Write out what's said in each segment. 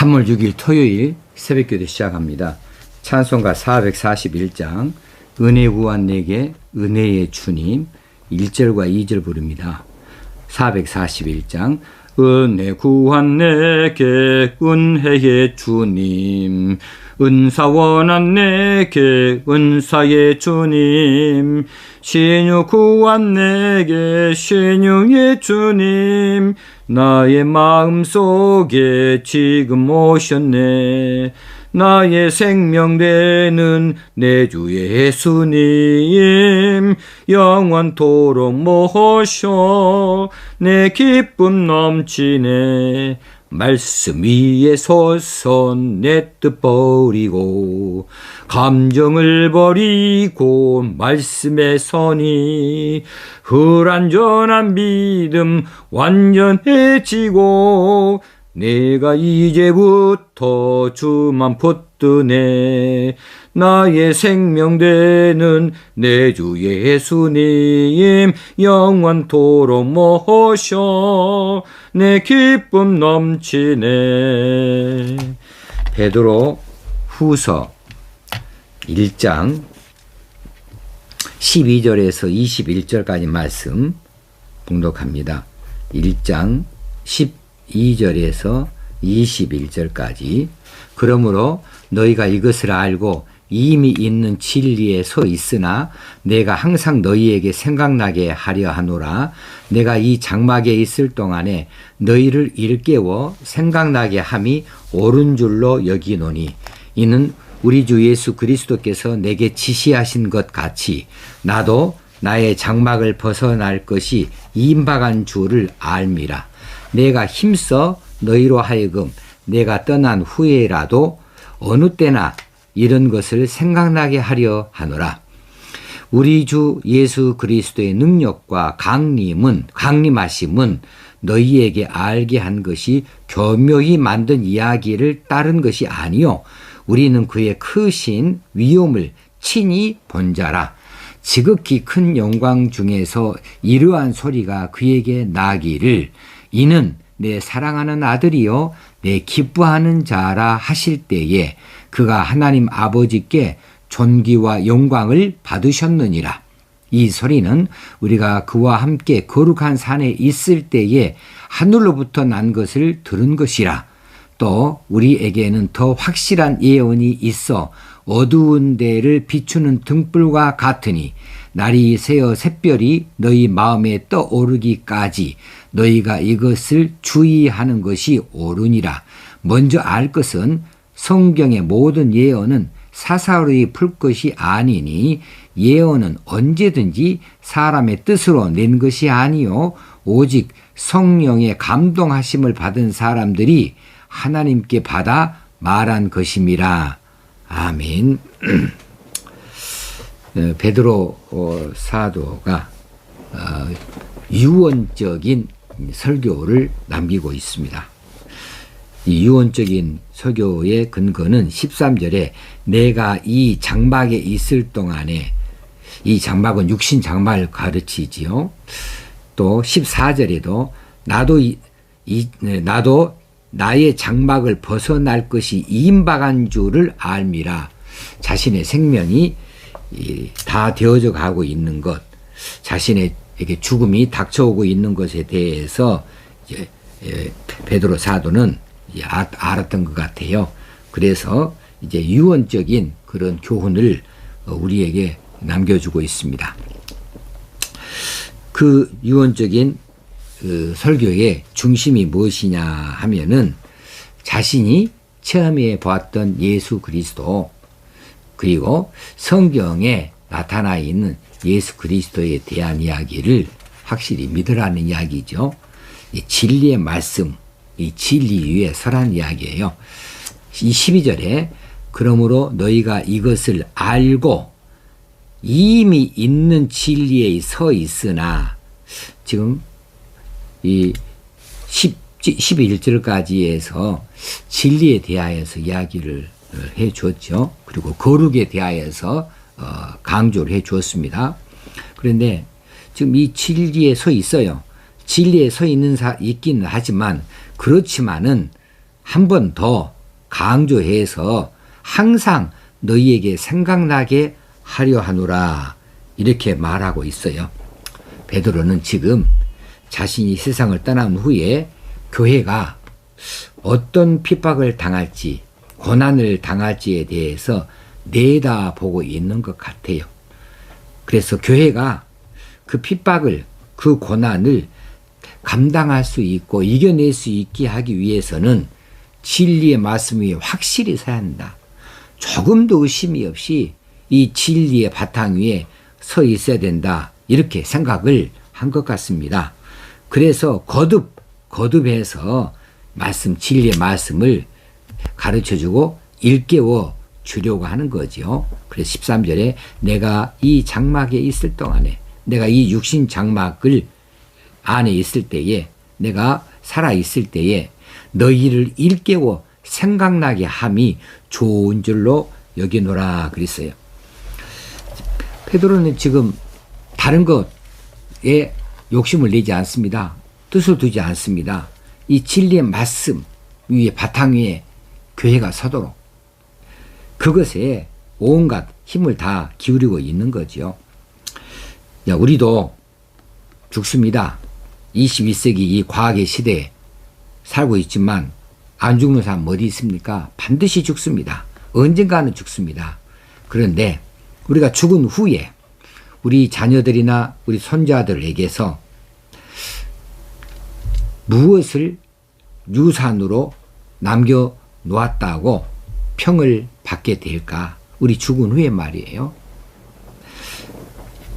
3월 6일 토요일 새벽기도 시작합니다. 찬송가 441장 은혜 구한 내게 은혜의 주님 1절과 2절 부릅니다. 441장 은혜 구한 내게 은혜의 주님 은사 원한 내게 은사의 주님 신유 구한 내게 신유의 주님 나의 마음속에 지금 오셨네 나의 생명 되는 내 주 예수님 영원토록 모셔 내 기쁨 넘치네 말씀 위에 서서 내 뜻 버리고 감정을 버리고 말씀에 서니 불완전한 믿음 완전해지고 내가 이제부터 주만 붙드네 나의 생명 되는 내 주 예수님 영원토록 모셔 내 기쁨 넘치네. 베드로 후서 1장 12절에서 21절까지 말씀 봉독합니다. 1장 12절에서 21절까지 그러므로 너희가 이것을 알고 이미 있는 진리에 서 있으나 내가 항상 너희에게 생각나게 하려 하노라. 내가 이 장막에 있을 동안에 너희를 일깨워 생각나게 함이 옳은 줄로 여기노니 이는 우리 주 예수 그리스도께서 내게 지시하신 것 같이 나도 나의 장막을 벗어날 것이 임박한 줄을 알미라. 내가 힘써 너희로 하여금 내가 떠난 후에라도 어느 때나 이런 것을 생각나게 하려 하노라. 우리 주 예수 그리스도의 능력과 강림하심은 너희에게 알게 한 것이 교묘히 만든 이야기를 따른 것이 아니요 우리는 그의 크신 위엄을 친히 본 자라. 지극히 큰 영광 중에서 이러한 소리가 그에게 나기를 이는 내 사랑하는 아들이요 내 기뻐하는 자라 하실 때에 그가 하나님 아버지께 존귀와 영광을 받으셨느니라. 이 소리는 우리가 그와 함께 거룩한 산에 있을 때에 하늘로부터 난 것을 들은 것이라. 또 우리에게는 더 확실한 예언이 있어 어두운 데를 비추는 등불과 같으니 날이 새어 샛별이 너희 마음에 떠오르기까지 너희가 이것을 주의하는 것이 옳으니라. 먼저 알 것은 성경의 모든 예언은 사사로이 풀 것이 아니니 예언은 언제든지 사람의 뜻으로 낸 것이 아니요 오직 성령의 감동하심을 받은 사람들이 하나님께 받아 말한 것임이라. 아멘. 베드로 사도가 유언적인 설교를 남기고 있습니다. 이 유언적인 설교의 근거는 13절에 내가 이 장막에 있을 동안에 이 장막은 육신 장막을 가르치지요. 또 14절에도 나도 나의 장막을 벗어날 것이 임박한 줄을 알미라. 자신의 생명이 다 되어져 가고 있는 것, 자신에게 죽음이 닥쳐오고 있는 것에 대해서 이제 베드로 사도는 알았던 것 같아요. 그래서 이제 유언적인 그런 교훈을 우리에게 남겨주고 있습니다. 그 유언적인 설교의 중심이 무엇이냐 하면은 자신이 체험해 보았던 예수 그리스도 그리고 성경에 나타나 있는 예수 그리스도에 대한 이야기를 확실히 믿으라는 이야기죠. 이 진리의 말씀, 이 진리 위에 서란 이야기예요. 이 12절에 그러므로 너희가 이것을 알고 이미 있는 진리에 서 있으나 지금 이 11절까지 해서 진리에 대하여서 이야기를 해 주었죠. 그리고 거룩에 대하여서 강조를 해 주었습니다. 그런데 지금 이 진리에 서 있어요. 진리에 서 있기는 하지만 그렇지만은 한 번 더 강조해서 항상 너희에게 생각나게 하려 하노라 이렇게 말하고 있어요. 베드로는 지금 자신이 세상을 떠난 후에 교회가 어떤 핍박을 당할지 고난을 당할지에 대해서 내다보고 있는 것 같아요. 그래서 교회가 그 핍박을 그 고난을 감당할 수 있고 이겨낼 수 있게 하기 위해서는 진리의 말씀이 확실히 서야 한다. 조금도 의심이 없이 이 진리의 바탕 위에 서 있어야 된다. 이렇게 생각을 한 것 같습니다. 그래서 거듭해서 진리의 말씀을 가르쳐주고 일깨워 주려고 하는 거죠. 그래서 13절에 내가 이 장막에 있을 동안에 내가 이 육신 장막을 안에 있을 때에 내가 살아있을 때에 너희를 일깨워 생각나게 함이 좋은 줄로 여기노라 그랬어요. 베드로는 지금 다른 것에 욕심을 내지 않습니다. 뜻을 두지 않습니다. 이 진리의 말씀 위에 바탕 위에 교회가 서도록 그것에 온갖 힘을 다 기울이고 있는 거죠. 야, 우리도 죽습니다. 21세기 이 과학의 시대에 살고 있지만 안 죽는 사람 어디 있습니까? 반드시 죽습니다. 언젠가는 죽습니다. 그런데 우리가 죽은 후에 우리 자녀들이나 우리 손자들에게서 무엇을 유산으로 남겨놓았다고 평을 받게 될까? 우리 죽은 후에 말이에요.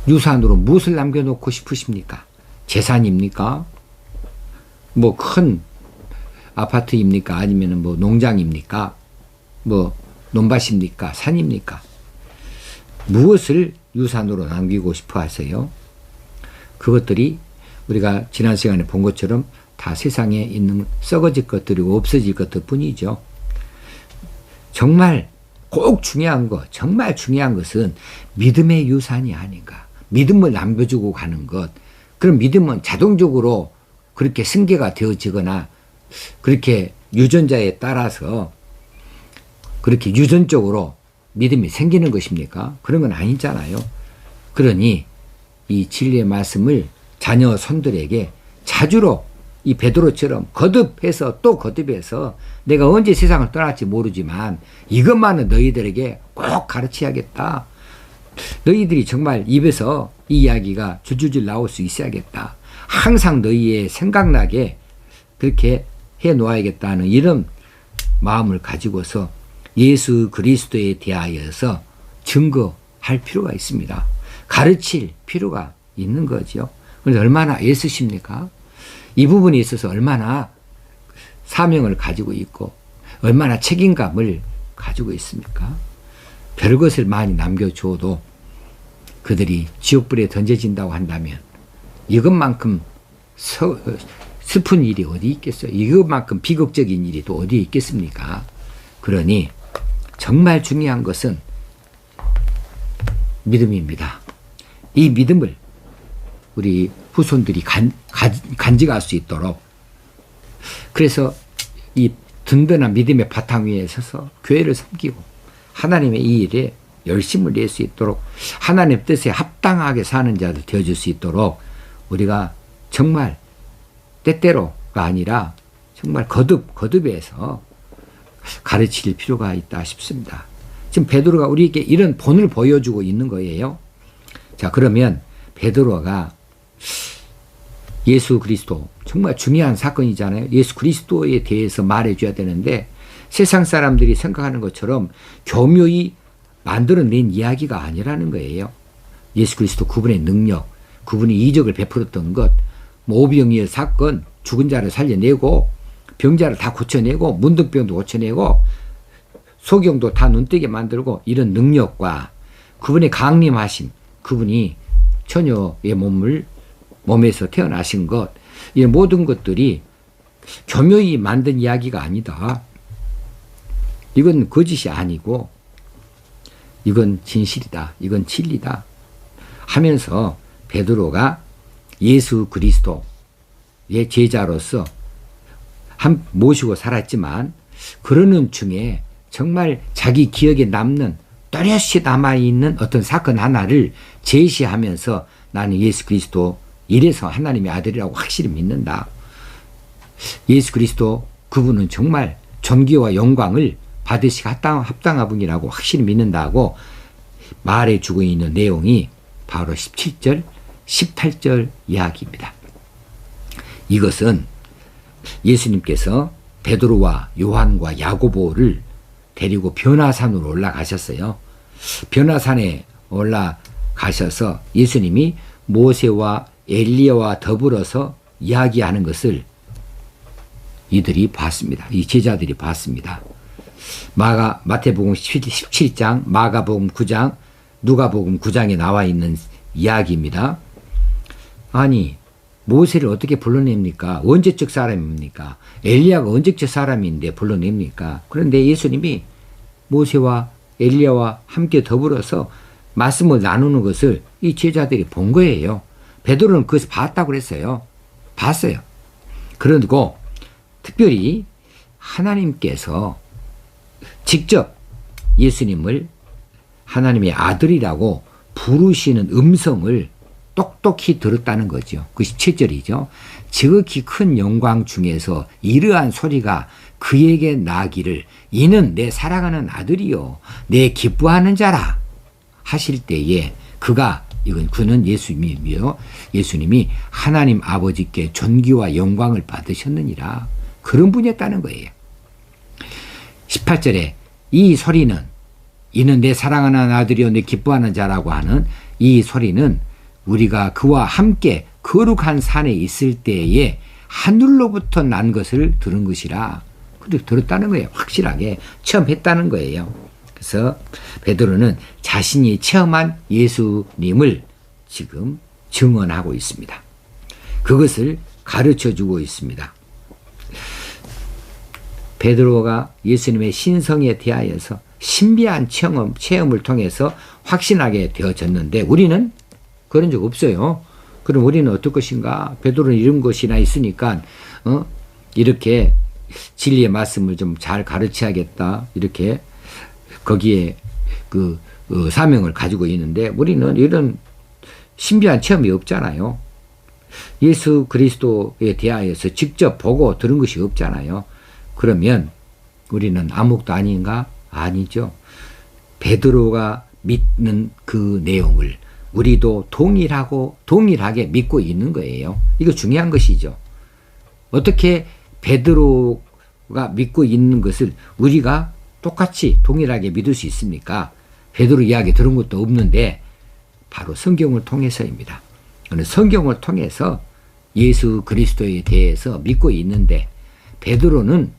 유산으로 무엇을 남겨놓고 싶으십니까? 재산입니까? 뭐 큰 아파트입니까? 아니면 뭐 농장입니까? 뭐 논밭입니까? 산입니까? 무엇을 유산으로 남기고 싶어 하세요? 그것들이 우리가 지난 시간에 본 것처럼 다 세상에 있는 썩어질 것들이고 없어질 것들 뿐이죠. 정말 꼭 중요한 것, 정말 중요한 것은 믿음의 유산이 아닌가. 믿음을 남겨주고 가는 것. 그럼 믿음은 자동적으로 그렇게 승계가 되어지거나 그렇게 유전자에 따라서 그렇게 유전적으로 믿음이 생기는 것입니까? 그런 건 아니잖아요. 그러니 이 진리의 말씀을 자녀 손들에게 자주로 이 베드로처럼 거듭해서 또 거듭해서 내가 언제 세상을 떠날지 모르지만 이것만은 너희들에게 꼭 가르쳐야겠다. 너희들이 정말 입에서 이 이야기가 줄줄줄 나올 수 있어야겠다. 항상 너희의 생각나게 그렇게 해 놓아야겠다는 이런 마음을 가지고서 예수 그리스도에 대하여서 증거할 필요가 있습니다. 가르칠 필요가 있는 거죠. 그런데 얼마나 애쓰십니까? 이 부분에 있어서 얼마나 사명을 가지고 있고 얼마나 책임감을 가지고 있습니까? 별것을 많이 남겨줘도 그들이 지옥불에 던져진다고 한다면 이것만큼 슬픈 일이 어디 있겠어요? 이것만큼 비극적인 일이 또 어디 있겠습니까? 그러니 정말 중요한 것은 믿음입니다. 이 믿음을 우리 후손들이 간직할 수 있도록 그래서 이 든든한 믿음의 바탕 위에 서서 교회를 섬기고 하나님의 이 일에 열심을 낼 수 있도록 하나님 뜻에 합당하게 사는 자들 되어줄 수 있도록 우리가 정말 때때로가 아니라 정말 거듭해서 가르칠 필요가 있다 싶습니다. 지금 베드로가 우리에게 이런 본을 보여주고 있는 거예요. 자, 그러면 베드로가 예수 그리스도 정말 중요한 사건이잖아요. 예수 그리스도에 대해서 말해줘야 되는데 세상 사람들이 생각하는 것처럼 교묘히 만들어낸 이야기가 아니라는 거예요. 예수 그리스도 그분의 능력, 그분이 이적을 베풀었던 것, 뭐 오병이어 사건, 죽은 자를 살려내고 병자를 다 고쳐내고 문둥병도 고쳐내고 소경도 다 눈뜨게 만들고 이런 능력과 그분의 강림하심, 그분이 처녀의 몸에서 태어나신 것, 이 모든 것들이 교묘히 만든 이야기가 아니다. 이건 거짓이 아니고 이건 진실이다. 이건 진리다. 하면서 베드로가 예수 그리스도의 제자로서 모시고 살았지만 그러는 중에 정말 자기 기억에 남는 또렷이 남아있는 어떤 사건 하나를 제시하면서 나는 예수 그리스도 이래서 하나님의 아들이라고 확실히 믿는다. 예수 그리스도 그분은 정말 존귀와 영광을 받으시기 합당한 분이라고 확실히 믿는다고 말해주고 있는 내용이 바로 17절, 18절 이야기입니다. 이것은 예수님께서 베드로와 요한과 야고보를 데리고 변화산으로 올라가셨어요. 변화산에 올라가셔서 예수님이 모세와 엘리야와 더불어서 이야기하는 것을 이들이 봤습니다. 이 제자들이 봤습니다. 마태복음 17장, 마가복음 9장, 누가복음 9장에 나와 있는 이야기입니다. 아니, 모세를 어떻게 불러냅니까? 언제적 사람입니까? 엘리야가 언제적 사람인데 불러냅니까? 그런데 예수님이 모세와 엘리야와 함께 더불어서 말씀을 나누는 것을 이 제자들이 본 거예요. 베드로는 그것을 봤다고 그랬어요. 봤어요. 그리고 특별히 하나님께서 직접 예수님을 하나님의 아들이라고 부르시는 음성을 똑똑히 들었다는 거죠. 그 17절이죠. 지극히 큰 영광 중에서 이러한 소리가 그에게 나기를 이는 내 사랑하는 아들이요 내 기뻐하는 자라 하실 때에 그는 예수님이요 예수님이 하나님 아버지께 존귀와 영광을 받으셨느니라 그런 분이었다는 거예요. 18절에 이 소리는 이는 내 사랑하는 아들이요 내 기뻐하는 자라고 하는 이 소리는 우리가 그와 함께 거룩한 산에 있을 때에 하늘로부터 난 것을 들은 것이라. 그렇게 들었다는 거예요. 확실하게 체험했다는 거예요. 그래서 베드로는 자신이 체험한 예수님을 지금 증언하고 있습니다. 그것을 가르쳐주고 있습니다. 베드로가 예수님의 신성에 대하여서 신비한 체험을 통해서 확신하게 되어졌는데 우리는 그런 적 없어요. 그럼 우리는 어떨 것인가? 베드로는 이런 것이나 있으니까 이렇게 진리의 말씀을 좀 잘 가르쳐야겠다. 이렇게 거기에 그 사명을 가지고 있는데 우리는 이런 신비한 체험이 없잖아요. 예수 그리스도에 대하여서 직접 보고 들은 것이 없잖아요. 그러면 우리는 아무것도 아닌가? 아니죠. 베드로가 믿는 그 내용을 우리도 동일하게 믿고 있는 거예요. 이거 중요한 것이죠. 어떻게 베드로가 믿고 있는 것을 우리가 똑같이 동일하게 믿을 수 있습니까? 베드로 이야기 들은 것도 없는데 바로 성경을 통해서입니다. 성경을 통해서 예수 그리스도에 대해서 믿고 있는데 베드로는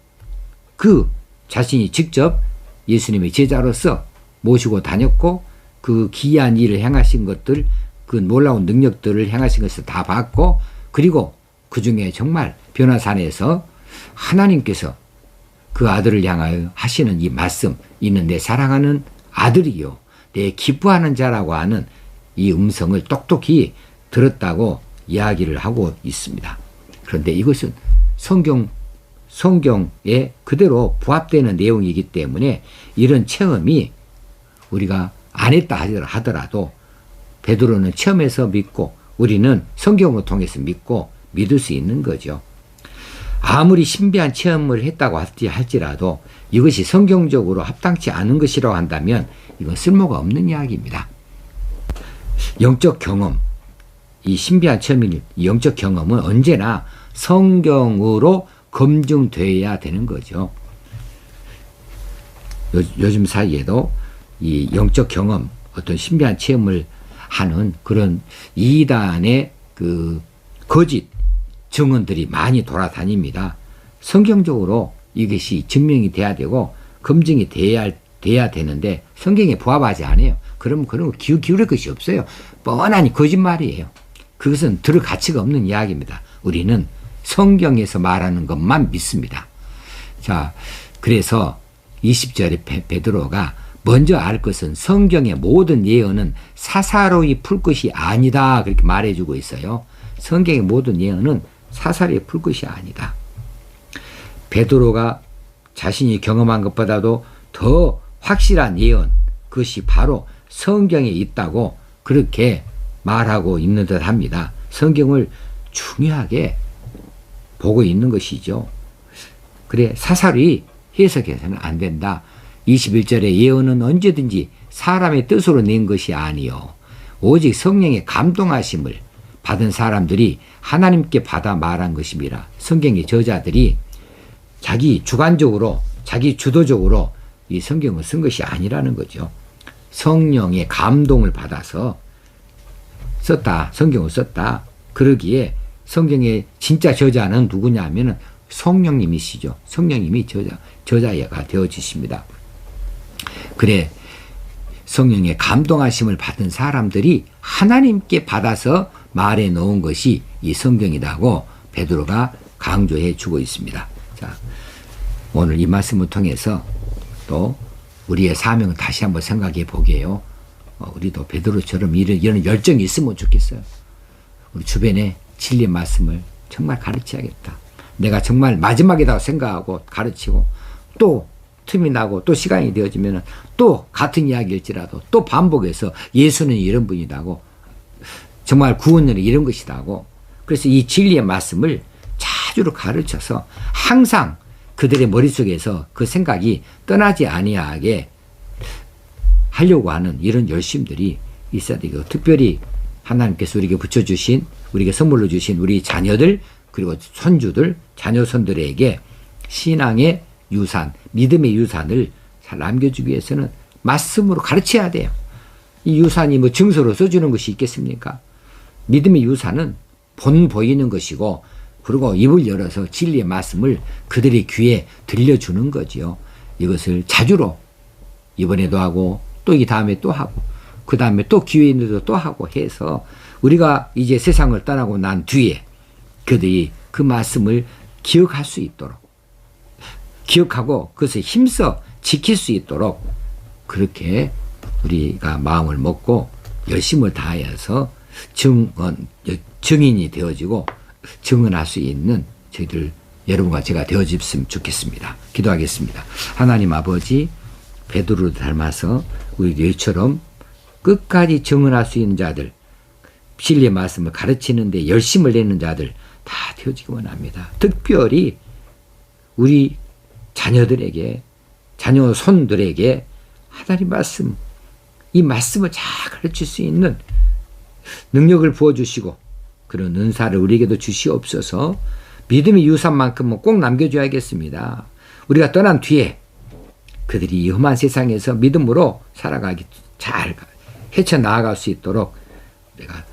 그 자신이 직접 예수님의 제자로서 모시고 다녔고 그 기이한 일을 행하신 것들, 그 놀라운 능력들을 행하신 것을 다 봤고 그리고 그 중에 정말 변화산에서 하나님께서 그 아들을 향하여 하시는 이 말씀, 이는 내 사랑하는 아들이요 내 기뻐하는 자라고 하는 이 음성을 똑똑히 들었다고 이야기를 하고 있습니다. 그런데 이것은 성경에 그대로 부합되는 내용이기 때문에 이런 체험이 우리가 안 했다 하더라도 베드로는 체험해서 믿고 우리는 성경을 통해서 믿고 믿을 수 있는 거죠. 아무리 신비한 체험을 했다고 할지라도 이것이 성경적으로 합당치 않은 것이라고 한다면 이건 쓸모가 없는 이야기입니다. 영적 경험, 이 신비한 체험인 영적 경험은 언제나 성경으로 검증되어야 되는 거죠. 요즘 사이에도 이 영적 경험, 어떤 신비한 체험을 하는 그런 이단의 그 거짓 증언들이 많이 돌아다닙니다. 성경적으로 이것이 증명이 돼야 되고 검증이 돼야 되는데 성경에 부합하지 않아요. 그러면 그런 거 기울일 것이 없어요. 뻔하니 거짓말이에요. 그것은 들을 가치가 없는 이야기입니다. 우리는 성경에서 말하는 것만 믿습니다. 자, 그래서 20절에 베드로가 먼저 알 것은 성경의 모든 예언은 사사로이 풀 것이 아니다. 그렇게 말해주고 있어요. 성경의 모든 예언은 사사로이 풀 것이 아니다. 베드로가 자신이 경험한 것보다도 더 확실한 예언, 그것이 바로 성경에 있다고 그렇게 말하고 있는 듯 합니다. 성경을 중요하게 보고 있는 것이죠. 그래, 사사리 해석해서는 안 된다. 21절에 예언은 언제든지 사람의 뜻으로 낸 것이 아니요 오직 성령의 감동하심을 받은 사람들이 하나님께 받아 말한 것입니다. 성경의 저자들이 자기 주관적으로, 자기 주도적으로 이 성경을 쓴 것이 아니라는 거죠. 성령의 감동을 받아서 썼다, 성경을 썼다. 그러기에 성경의 진짜 저자는 누구냐 하면 성령님이시죠. 성령님이 저자가 되어지십니다. 그래, 성령의 감동하심을 받은 사람들이 하나님께 받아서 말해 놓은 것이 이 성경이라고 베드로가 강조해 주고 있습니다. 자, 오늘 이 말씀을 통해서 또 우리의 사명을 다시 한번 생각해 보게요. 우리도 베드로처럼 이런 열정이 있으면 좋겠어요. 우리 주변에 진리의 말씀을 정말 가르쳐야겠다. 내가 정말 마지막이라고 생각하고 가르치고 또 틈이 나고 또 시간이 되어지면 또 같은 이야기일지라도 또 반복해서 예수는 이런 분이라고, 정말 구원은 이런 것이라고, 그래서 이 진리의 말씀을 자주 가르쳐서 항상 그들의 머릿속에서 그 생각이 떠나지 아니하게 하려고 하는 이런 열심들이 있어야 되고, 특별히 하나님께서 우리에게 붙여주신, 우리에게 선물로 주신 우리 자녀들, 그리고 손주들, 자녀손들에게 신앙의 유산, 믿음의 유산을 잘 남겨주기 위해서는 말씀으로 가르쳐야 돼요. 이 유산이 뭐 증서로 써주는 것이 있겠습니까? 믿음의 유산은 본 보이는 것이고, 그리고 입을 열어서 진리의 말씀을 그들의 귀에 들려주는 거지요. 이것을 자주로 이번에도 하고 또 이 다음에 또 하고 그 다음에 또 기회 있는 데도 또 하고 해서 우리가 이제 세상을 떠나고 난 뒤에 그들이 그 말씀을 기억할 수 있도록, 기억하고 그것을 힘써 지킬 수 있도록 그렇게 우리가 마음을 먹고 열심을 다해서 증인이 되어지고 증언할 수 있는 저희들 여러분과 제가 되어졌으면 좋겠습니다. 기도하겠습니다. 하나님 아버지, 베드로를 닮아서 우리 너희처럼 끝까지 증언할 수 있는 자들, 진리의 말씀을 가르치는 데 열심을 내는 자들 다 되어지기 원합니다. 특별히 우리 자녀들에게, 자녀 손들에게 하나님 말씀, 이 말씀을 잘 가르칠 수 있는 능력을 부어주시고 그런 은사를 우리에게도 주시옵소서. 믿음의 유산만큼은 꼭 남겨줘야겠습니다. 우리가 떠난 뒤에 그들이 이 험한 세상에서 믿음으로 살아가기, 잘 헤쳐나아갈 수 있도록 내가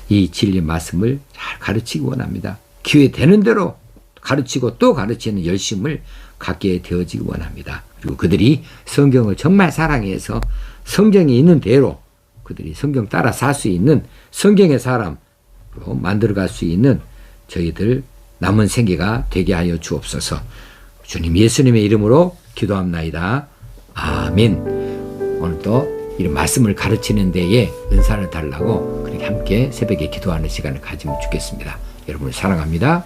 이 진리 말씀을 잘 가르치기 원합니다. 기회 되는 대로 가르치고 또 가르치는 열심을 갖게 되어지기 원합니다. 그리고 그들이 성경을 정말 사랑해서 성경이 있는 대로 그들이 성경 따라 살 수 있는 성경의 사람으로 만들어갈 수 있는 저희들 남은 생애가 되게 하여 주옵소서. 주님 예수님의 이름으로 기도합나이다. 아멘. 오늘도 이런 말씀을 가르치는 데에 은사를 달라고 그렇게 함께 새벽에 기도하는 시간을 가지면 좋겠습니다. 여러분을 사랑합니다.